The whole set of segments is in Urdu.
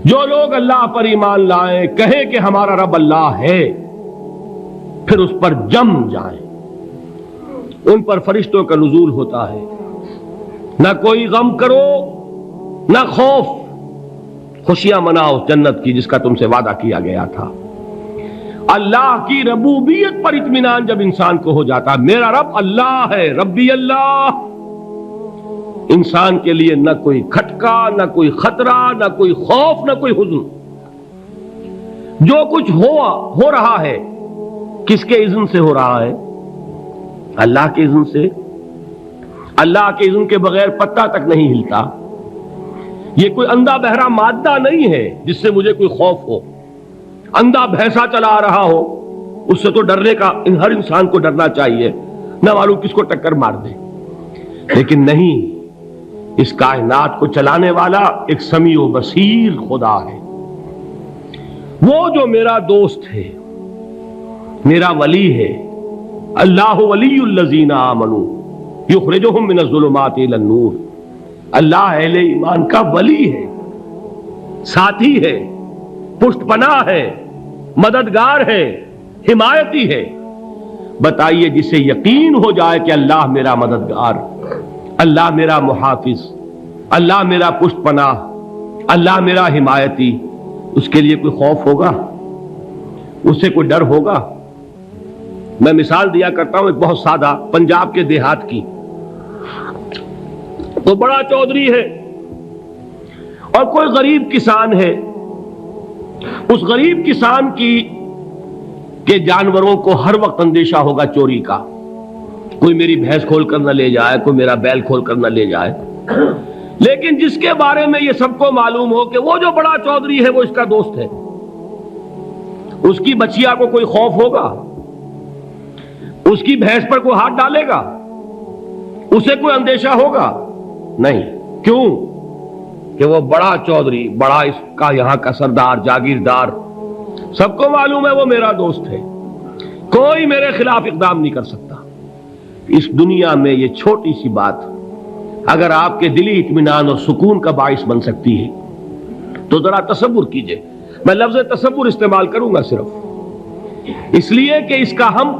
جو لوگ اللہ پر ایمان لائیں، کہیں کہ ہمارا رب اللہ ہے، پھر اس پر جم جائیں، ان پر فرشتوں کا نزول ہوتا ہے، نہ کوئی غم کرو نہ خوف، خوشیاں مناؤ جنت کی جس کا تم سے وعدہ کیا گیا تھا۔ اللہ کی ربوبیت پر اطمینان جب انسان کو ہو جاتا، میرا رب اللہ ہے، ربی اللہ، انسان کے لیے نہ کوئی کھٹکا، نہ کوئی خطرہ، نہ کوئی خوف، نہ کوئی حزن۔ جو کچھ ہو رہا ہے کس کے اذن سے ہو رہا ہے؟ اللہ کے اذن سے۔ اللہ کے اذن کے بغیر پتہ تک نہیں ہلتا۔ یہ کوئی اندھا بہرا مادہ نہیں ہے جس سے مجھے کوئی خوف ہو۔ اندھا بھینسا چلا آ رہا ہو، اس سے تو ڈرنے کا ہر انسان کو ڈرنا چاہیے، نہ معلوم کس کو ٹکر مار دے۔ لیکن نہیں، اس کائنات کو چلانے والا ایک سمیع و بصیر خدا ہے، وہ جو میرا دوست ہے، میرا ولی ہے۔ اللہ ولی الذین آمنوا یخرجہم من الظلمات الی النور۔ اللہ اہل ایمان کا ولی ہے، ساتھی ہے، پشت پناہ ہے، مددگار ہے، حمایتی ہے۔ بتائیے جسے یقین ہو جائے کہ اللہ میرا مددگار، اللہ میرا محافظ، اللہ میرا پشت پناہ، اللہ میرا حمایتی، اس کے لیے کوئی خوف ہوگا؟ اس سے کوئی ڈر ہوگا؟ میں مثال دیا کرتا ہوں ایک بہت سادہ، پنجاب کے دیہات کی۔ تو بڑا چودھری ہے اور کوئی غریب کسان ہے۔ اس غریب کسان کے جانوروں کو ہر وقت اندیشہ ہوگا چوری کا، کوئی میری بھینس کھول کر نہ لے جائے، کوئی میرا بیل کھول کر نہ لے جائے۔ لیکن جس کے بارے میں یہ سب کو معلوم ہو کہ وہ جو بڑا چودھری ہے وہ اس کا دوست ہے، اس کی بچیا کو کوئی خوف ہوگا؟ اس کی بھینس پر کوئی ہاتھ ڈالے گا؟ اسے کوئی اندیشہ ہوگا؟ نہیں۔ کیوں؟ کہ وہ بڑا چودھری، بڑا اس کا یہاں کا سردار، جاگیردار، سب کو معلوم ہے وہ میرا دوست ہے، کوئی میرے خلاف اقدام نہیں کر سکتا۔ اس دنیا میں یہ چھوٹی سی بات اگر آپ کے دلی اطمینان اور سکون کا باعث بن سکتی ہے تو ذرا تصور کیجئے۔ میں لفظ تصور استعمال کروں گا صرف اس لیے کہ اس کا ہم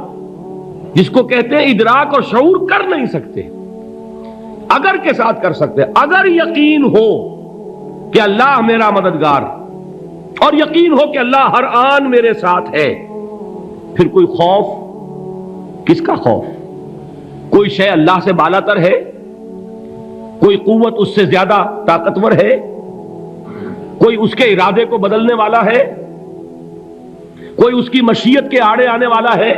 جس کو کہتے ہیں ادراک اور شعور کر نہیں سکتے، اگر کے ساتھ کر سکتے۔ اگر یقین ہو کہ اللہ میرا مددگار اور یقین ہو کہ اللہ ہر آن میرے ساتھ ہے، پھر کوئی خوف، کس کا خوف؟ کوئی شے اللہ سے بالاتر ہے؟ کوئی قوت اس سے زیادہ طاقتور ہے؟ کوئی اس کے ارادے کو بدلنے والا ہے؟ کوئی اس کی مشیت کے آڑے آنے والا ہے؟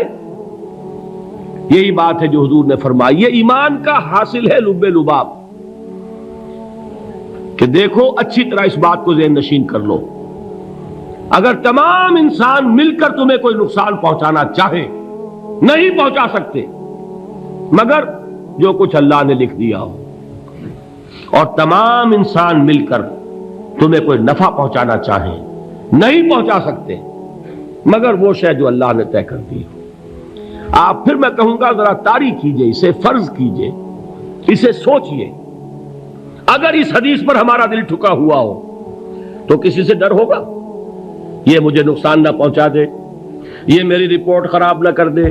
یہی بات ہے جو حضور نے فرمائی۔ یہ ایمان کا حاصل ہے لب لباب، کہ دیکھو اچھی طرح اس بات کو ذہن نشین کر لو، اگر تمام انسان مل کر تمہیں کوئی نقصان پہنچانا چاہے نہیں پہنچا سکتے، مگر جو کچھ اللہ نے لکھ دیا ہو، اور تمام انسان مل کر تمہیں کوئی نفع پہنچانا چاہیں نہیں پہنچا سکتے، مگر وہ شے جو اللہ نے طے کر دی ہو۔ آپ پھر میں کہوں گا ذرا طاری کیجئے، اسے فرض کیجئے، اسے سوچئے۔ اگر اس حدیث پر ہمارا دل ٹھکا ہوا ہو تو کسی سے ڈر ہوگا؟ یہ مجھے نقصان نہ پہنچا دے، یہ میری رپورٹ خراب نہ کر دے،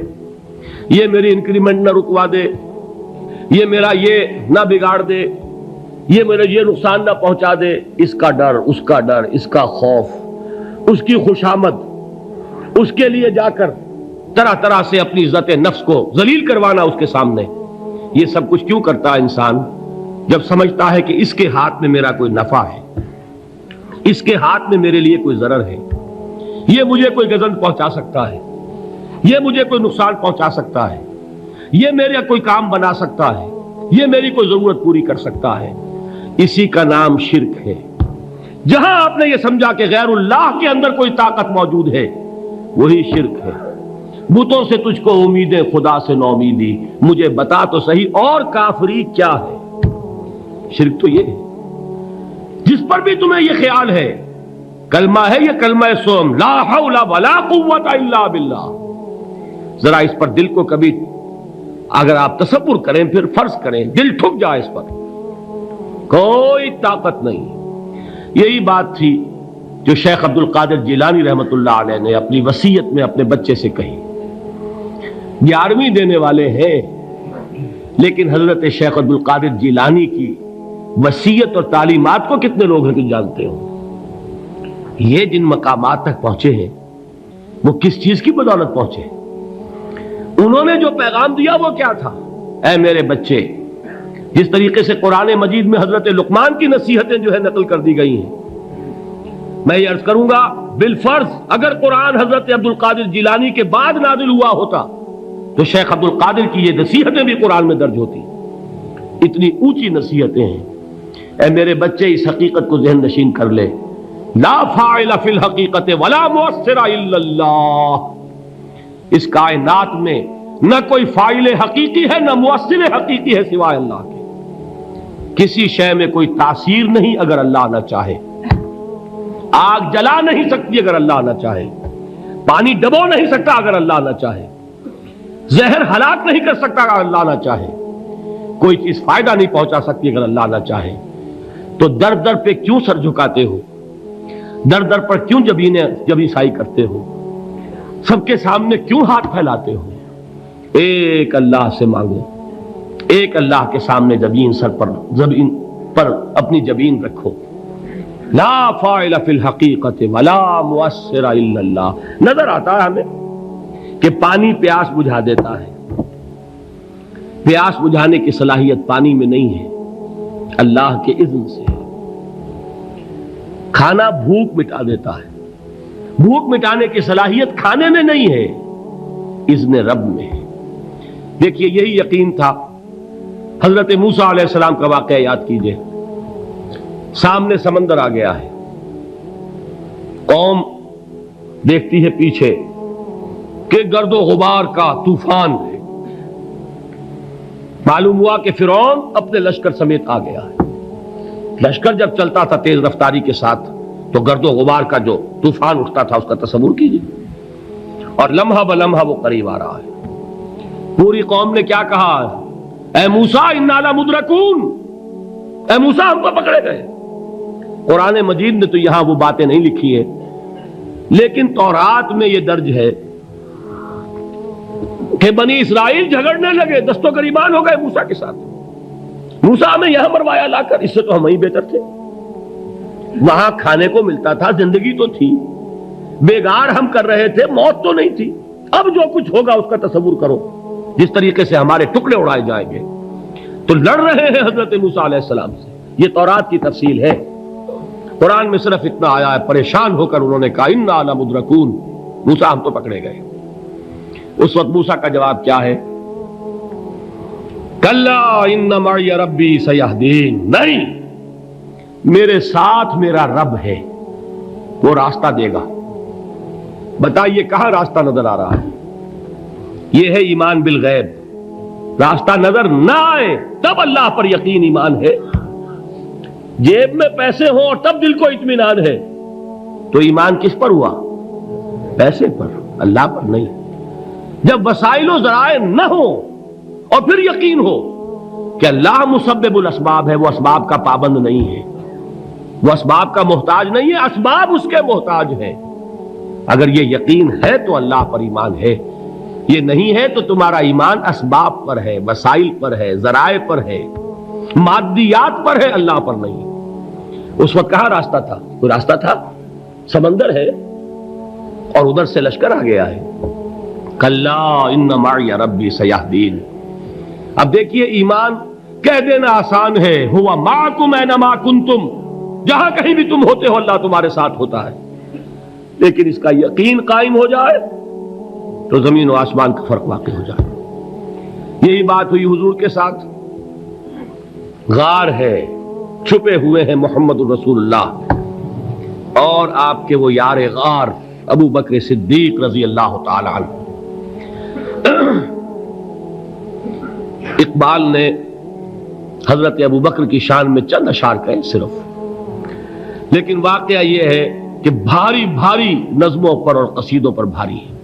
یہ میری انکریمنٹ نہ رکوا دے، یہ میرا یہ نہ بگاڑ دے، یہ میرا یہ نقصان نہ پہنچا دے۔ اس کا ڈر، اس کا ڈر، اس کا خوف، اس کی خوشامد، اس کے لیے جا کر طرح طرح سے اپنی عزت نفس کو ذلیل کروانا اس کے سامنے، یہ سب کچھ کیوں کرتا ہے انسان؟ جب سمجھتا ہے کہ اس کے ہاتھ میں میرا کوئی نفع ہے، اس کے ہاتھ میں میرے لیے کوئی ضرر ہے، یہ مجھے کوئی گزن پہنچا سکتا ہے، یہ مجھے کوئی نقصان پہنچا سکتا ہے، یہ میرا کوئی کام بنا سکتا ہے، یہ میری کوئی ضرورت پوری کر سکتا ہے، اسی کا نام شرک ہے۔ جہاں آپ نے یہ سمجھا کہ غیر اللہ کے اندر کوئی طاقت موجود ہے، وہی شرک ہے۔ بتوں سے تجھ کو امیدیں، خدا سے نومیدی، مجھے بتا تو صحیح اور کافری کیا ہے؟ شرک تو یہ ہے۔ جس پر بھی تمہیں یہ خیال ہے، کلمہ ہے یہ کلمہ سوم، لا حول ولا قوت الا باللہ، ذرا اس پر دل کو کبھی اگر آپ تصور کریں، پھر فرض کریں، دل ٹھک جائے اس پر، کوئی طاقت نہیں۔ یہی بات تھی جو شیخ عبد القادر جیلانی رحمۃ اللہ علیہ نے اپنی وصیت میں اپنے بچے سے کہی. 11ویں دینے والے ہیں، لیکن حضرت شیخ عبد القادر جیلانی کی وصیت اور تعلیمات کو کتنے لوگ ہیں کہ جانتے ہو؟ یہ جن مقامات تک پہنچے ہیں وہ کس چیز کی بدولت پہنچے؟ انہوں نے جو پیغام دیا وہ کیا تھا؟ اے میرے بچے، جس طریقے سے قرآن مجید میں حضرت لقمان کی نصیحتیں جو ہے نقل کر دی گئی ہیں، میں یہ عرض کروں گا بالفرض اگر قرآن حضرت عبد القادر جیلانی کے بعد نازل ہوا ہوتا تو شیخ عبد القادر کی یہ نصیحتیں بھی قرآن میں درج ہوتی. اتنی اونچی نصیحتیں ہیں. اے میرے بچے، اس حقیقت کو ذہن نشین کر لے، لا فاعل فی الحقیقت ولا مؤثر الا اللہ. اس کائنات میں نہ کوئی فاعل حقیقی ہے نہ مؤثر حقیقی ہے سوائے اللہ کے. کسی شے میں کوئی تاثیر نہیں اگر اللہ نہ چاہے. آگ جلا نہیں سکتی اگر اللہ نہ چاہے. پانی ڈبو نہیں سکتا اگر اللہ نہ چاہے. زہر ہلاک نہیں کر سکتا اگر اللہ نہ چاہے. کوئی چیز فائدہ نہیں پہنچا سکتی اگر اللہ نہ چاہے. تو در در پہ کیوں سر جھکاتے ہو؟ در در پر کیوں جبیں سائی کرتے ہو؟ سب کے سامنے کیوں ہاتھ پھیلاتے ہو؟ ایک اللہ سے مانگو. ایک اللہ کے سامنے زمین پر اپنی جبین رکھو. لا فاعل فی الحقیقت ولا مؤثر الا اللہ. نظر آتا ہے ہمیں کہ پانی پیاس بجھا دیتا ہے. پیاس بجھانے کی صلاحیت پانی میں نہیں ہے، اللہ کے اذن سے. کھانا بھوک مٹا دیتا ہے. بھوک مٹانے کی صلاحیت کھانے میں نہیں ہے، اذن رب میں ہے. دیکھیے یہی یقین تھا. حضرت موسیٰ علیہ السلام کا واقعہ یاد کیجئے. سامنے سمندر آ گیا ہے، قوم دیکھتی ہے پیچھے کہ گرد و غبار کا طوفان ہے. معلوم ہوا کہ فرعون اپنے لشکر سمیت آ گیا ہے. لشکر جب چلتا تھا تیز رفتاری کے ساتھ تو گرد و غبار کا جو طوفان اٹھتا تھا اس کا تصور کیجیے. اور لمحہ بلمحہ وہ قریب آ رہا ہے. پوری قوم نے کیا کہا؟ اے موسیٰ انا لمدرکون. اے موسیٰ ہم کو پکڑے گئے. قرآن مجید نے تو یہاں وہ باتیں نہیں لکھی ہیں، لیکن تورات میں یہ درج ہے کہ بنی اسرائیل جھگڑنے لگے، دست و گریبان ہو گئے موسیٰ کے ساتھ. موسیٰ ہمیں یہاں مروایا لا کر، اس سے تو ہم ہی بہتر تھے. وہاں کھانے کو ملتا تھا، زندگی تو تھی، بیگار ہم کر رہے تھے، موت تو نہیں تھی. اب جو کچھ ہوگا اس کا تصور کرو، جس طریقے سے ہمارے ٹکڑے اڑائے جائیں گے. تو لڑ رہے ہیں حضرت موسیٰ علیہ السلام سے. یہ تورات کی تفصیل ہے. قرآن میں صرف اتنا آیا ہے، پریشان ہو کر انہوں نے کہا انا لمدرکون. موسیٰ ہم تو پکڑے گئے. اس وقت موسیٰ کا جواب کیا ہے؟ کلا ان معی ربی سیہدین. نہیں، میرے ساتھ میرا رب ہے، وہ راستہ دے گا. بتائیے کہاں راستہ نظر آ رہا ہے؟ یہ ہے ایمان بالغیب. راستہ نظر نہ آئے تب اللہ پر یقین ایمان ہے. جیب میں پیسے ہوں اور تب دل کو اطمینان ہے تو ایمان کس پر ہوا؟ پیسے پر، اللہ پر نہیں. جب وسائل و ذرائع نہ ہو اور پھر یقین ہو کہ اللہ مسبب الاسباب ہے، وہ اسباب کا پابند نہیں ہے، وہ اسباب کا محتاج نہیں ہے، اسباب اس کے محتاج ہیں. اگر یہ یقین ہے تو اللہ پر ایمان ہے. یہ نہیں ہے تو تمہارا ایمان اسباب پر ہے، وسائل پر ہے، ذرائع پر ہے، مادیات پر ہے، اللہ پر نہیں. اس وقت کہاں راستہ تھا؟ کوئی راستہ تھا؟ سمندر ہے اور ادھر سے لشکر آ گیا ہے. کلا ان معی ربی سیہدین. اب دیکھیے ایمان کہہ دینا آسان ہے، ہوا معکم اینما کنتم. جہاں کہیں بھی تم ہوتے ہو اللہ تمہارے ساتھ ہوتا ہے. لیکن اس کا یقین قائم ہو جائے تو زمین و آسمان کا فرق واقع ہو جائے. یہی بات ہوئی حضور کے ساتھ. غار ہے، چھپے ہوئے ہیں محمد الرسول اللہ اور آپ کے وہ یار غار ابو بکر صدیق رضی اللہ تعالی عنہ. اقبال نے حضرت ابو بکر کی شان میں چند اشعار کہے صرف، لیکن واقعہ یہ ہے کہ بھاری بھاری نظموں پر اور قصیدوں پر بھاری ہے.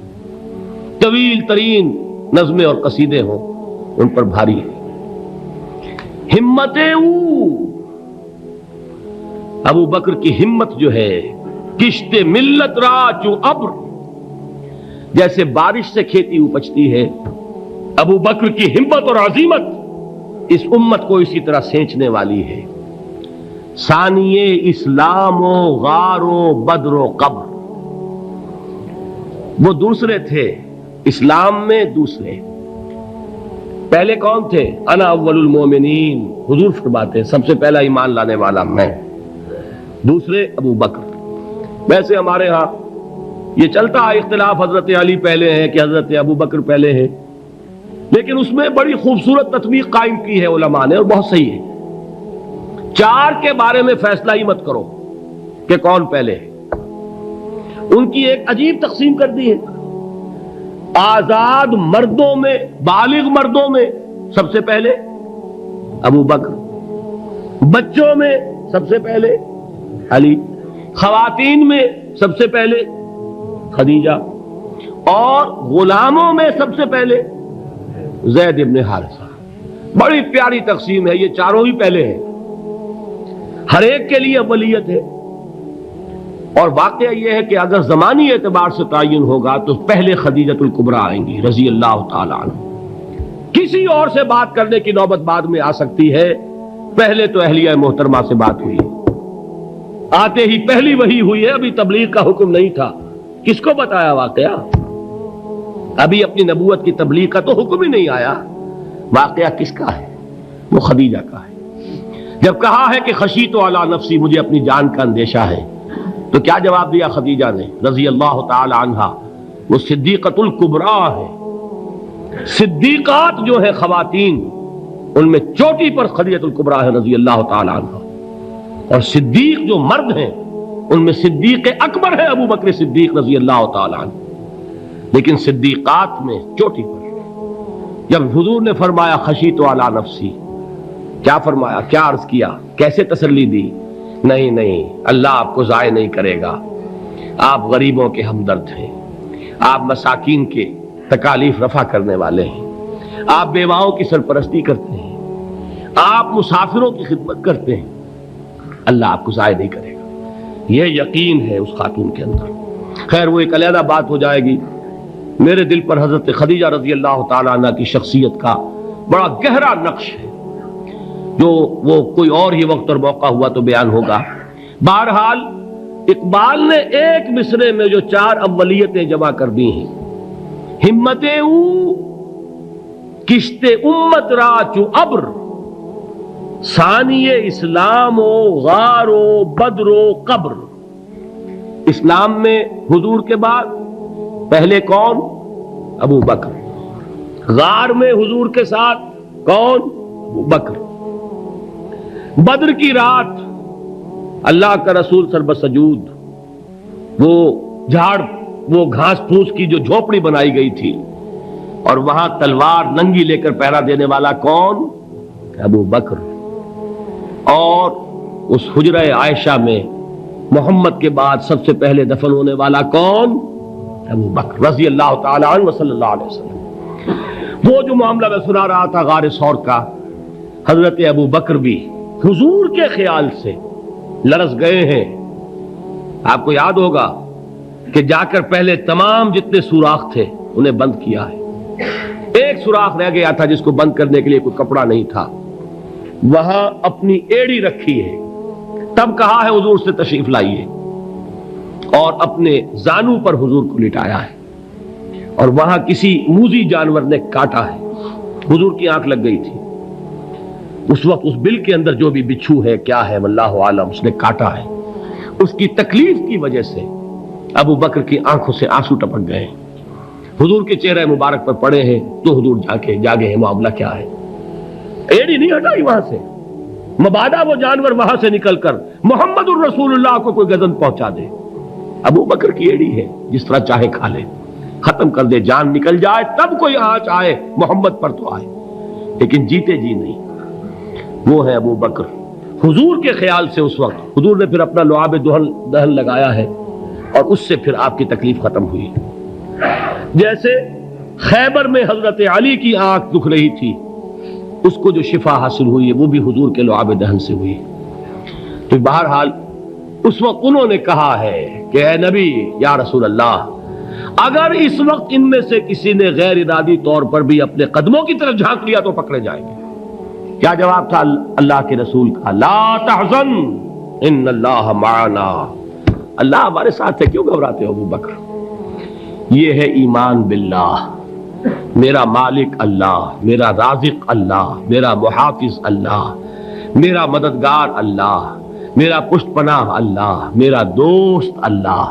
طویل ترین نظمیں اور قصیدے ہوں ان پر بھاری ہے. ہمت ابو بکر کی ہمت جو ہے کشت ملت را چو ابر، جیسے بارش سے کھیتی اپجتی ہے، ابو بکر کی ہمت اور عزیمت اس امت کو اسی طرح سینچنے والی ہے۔ ثانیے اسلام و غار و بدر و قبر، وہ دوسرے تھے اسلام میں، دوسرے پہلے کون تھے؟ انا اول المومنین، حضور فرماتے ہیں سب سے پہلا ایمان لانے والا میں، دوسرے ابو بکر۔ ویسے ہمارے ہاں یہ چلتا ہے اختلاف، حضرت علی پہلے ہیں کہ حضرت ابو بکر پہلے ہیں، لیکن اس میں بڑی خوبصورت تطبیق قائم کی ہے علماء نے، اور بہت صحیح ہے۔ چار کے بارے میں فیصلہ ہی مت کرو کہ کون پہلے ہے، ان کی ایک عجیب تقسیم کر دی ہے۔ آزاد مردوں میں، بالغ مردوں میں سب سے پہلے ابو بکر، بچوں میں سب سے پہلے علی، خواتین میں سب سے پہلے خدیجہ، اور غلاموں میں سب سے پہلے زید ابن حارثہ۔ بڑی پیاری تقسیم ہے، یہ چاروں ہی پہلے ہیں، ہر ایک کے لیے اولیت ہے۔ اور واقعہ یہ ہے کہ اگر زمانی اعتبار سے تعین ہوگا تو پہلے خدیجۃ الکبریٰ آئیں گی رضی اللہ تعالی عنہ، کسی اور سے بات کرنے کی نوبت بعد میں آ سکتی ہے، پہلے تو اہلیہ محترمہ سے بات ہوئی، آتے ہی پہلی وحی ہوئی ہے، ابھی تبلیغ کا حکم نہیں تھا، کس کو بتایا واقعہ؟ ابھی اپنی نبوت کی تبلیغ کا تو حکم ہی نہیں آیا، واقعہ کس کا ہے؟ وہ خدیجہ کا ہے۔ جب کہا ہے کہ خشیت علی نفسی، مجھے اپنی جان کا اندیشہ ہے، تو کیا جواب دیا خدیجہ نے رضی اللہ تعالی عنہا؟ وہ صدیقۃ الکبریٰ ہے، صدیقات جو ہے خواتین ان میں چوٹی پر خدیجۃ الکبریٰ ہے رضی اللہ تعالی عنہا، اور صدیق جو مرد ہیں ان میں صدیق اکبر ہے ابو بکر صدیق رضی اللہ تعالی عنہ، لیکن صدیقات میں چوٹی پر۔ جب حضور نے فرمایا خشیت علی نفسی، کیا فرمایا؟ کیا عرض کیا؟ کیسے تسلی دی؟ نہیں نہیں، اللہ آپ کو ضائع نہیں کرے گا، آپ غریبوں کے ہمدرد ہیں، آپ مساکین کے تکالیف رفع کرنے والے ہیں، آپ بیواؤں کی سرپرستی کرتے ہیں، آپ مسافروں کی خدمت کرتے ہیں، اللہ آپ کو ضائع نہیں کرے گا۔ یہ یقین ہے اس خاتون کے اندر۔ خیر وہ ایک علیحدہ بات ہو جائے گی۔ میرے دل پر حضرت خدیجہ رضی اللہ تعالی عنہ کی شخصیت کا بڑا گہرا نقش ہے، جو وہ کوئی اور ہی وقت اور موقع ہوا تو بیان ہوگا۔ بہرحال اقبال نے ایک مصرے میں جو چار اولیتیں جمع کر دی ہیں، ہمت او کشت امت را چو ابر، ثانی اسلام و غار و بدر و قبر۔ اسلام میں حضور کے بعد پہلے کون؟ ابو بکر۔ غار میں حضور کے ساتھ کون؟ ابو بکر۔ بدر کی رات اللہ کا رسول سربسجود وہ جھاڑ، وہ گھاس پھوس کی جو جھوپڑی بنائی گئی تھی، اور وہاں تلوار ننگی لے کر پہرا دینے والا کون؟ ابو بکر۔ اور اس حجرہ عائشہ میں محمد کے بعد سب سے پہلے دفن ہونے والا کون؟ ابو بکر رضی اللہ تعالی عنہ صلی اللہ علیہ وسلم۔ وہ جو معاملہ میں سنا رہا تھا غار ثور کا، حضرت ابو بکر بھی حضور کے خیال سے لرز گئے ہیں۔ آپ کو یاد ہوگا کہ جا کر پہلے تمام جتنے سوراخ تھے انہیں بند کیا ہے، ایک سوراخ رہ گیا تھا جس کو بند کرنے کے لیے کوئی کپڑا نہیں تھا، وہاں اپنی ایڑی رکھی ہے، تب کہا ہے حضور سے تشریف لائیے، اور اپنے زانو پر حضور کو لٹایا ہے، اور وہاں کسی موذی جانور نے کاٹا ہے، حضور کی آنکھ لگ گئی تھی، اس وقت اس بل کے اندر جو بھی بچھو ہے کیا ہے واللہ عالم، اس نے کاٹا ہے، اس کی تکلیف کی وجہ سے ابو بکر کی آنکھوں سے آنسو ٹپک گئے، حضور کے چہرے مبارک پر پڑے ہیں، تو حضور جاگے ہیں، معاملہ کیا ہے؟ ایڑی نہیں ہٹائی وہاں سے، مبادا وہ جانور وہاں سے نکل کر محمد الرسول اللہ کو کوئی گزن پہنچا دے، ابو بکر کی ایڑی ہے، جس طرح چاہے کھا لے، ختم کر دے، جان نکل جائے تب کوئی آنچ آئے محمد پر تو آئے، لیکن جیتے جی نہیں۔ وہ ہے ابو بکر حضور کے خیال سے۔ اس وقت حضور نے پھر اپنا لعاب دہن لگایا ہے، اور اس سے پھر آپ کی تکلیف ختم ہوئی۔ جیسے خیبر میں حضرت علی کی آنکھ دکھ رہی تھی، اس کو جو شفا حاصل ہوئی ہے وہ بھی حضور کے لعاب دہن سے ہوئی۔ تو بہرحال اس وقت انہوں نے کہا ہے کہ اے نبی یا رسول اللہ، اگر اس وقت ان میں سے کسی نے غیر ارادی طور پر بھی اپنے قدموں کی طرف جھانک لیا تو پکڑے جائیں گے۔ کیا جواب تھا اللہ کے رسول کا؟ لا تحزن ان اللہ معنا، اللہ ہمارے ساتھ ہے، کیوں گھبراتے ہو ابو بکر؟ یہ ہے ایمان باللہ، میرا مالک اللہ، میرا رازق اللہ، میرا محافظ اللہ، میرا مددگار اللہ، میرا پشت پناہ اللہ، میرا دوست اللہ۔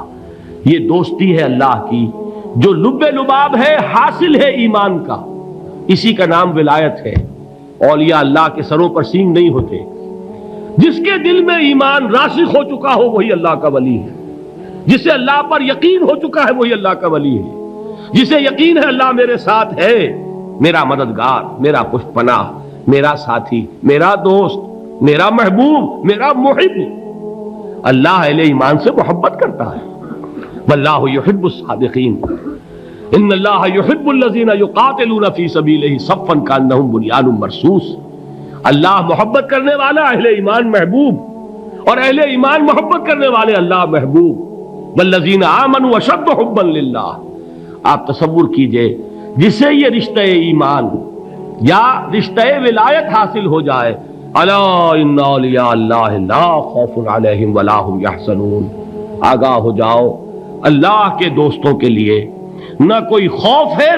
یہ دوستی ہے اللہ کی جو لب لباب ہے، حاصل ہے ایمان کا، اسی کا نام ولایت ہے۔ اولیاء اللہ کے سروں پر سینگ نہیں ہوتے، جس کے دل میں ایمان راسخ ہو چکا ہو وہی اللہ کا ولی ہے، جسے اللہ پر یقین ہو چکا ہے وہی اللہ کا ولی ہے، جسے یقین ہے اللہ میرے ساتھ ہے، میرا مددگار، میرا پشت پناہ، میرا ساتھی، میرا دوست، میرا محبوب، میرا محب۔ اللہ اہل ایمان سے محبت کرتا ہے، واللہ یحب الصادقین، ان اللہ یحب الذین یقاتلون فی سبیلہ صفا کانہم بنیان مرصوص۔ اللہ محبت کرنے والا، اہل ایمان محبوب، اور اہل ایمان محبت کرنے والے اللہ محبوب۔ والذین آمنوا اشد حبا للہ۔ آپ تصور کیجئے جسے یہ رشتہ ایمان یا رشتہ ولایت حاصل ہو جائے، الا ان اولیاء اللہ لا خوف علیہم ولا هم یحزنون، آگاہ ہو جاؤ اللہ کے دوستوں کے لیے نہ کوئی خوف ہے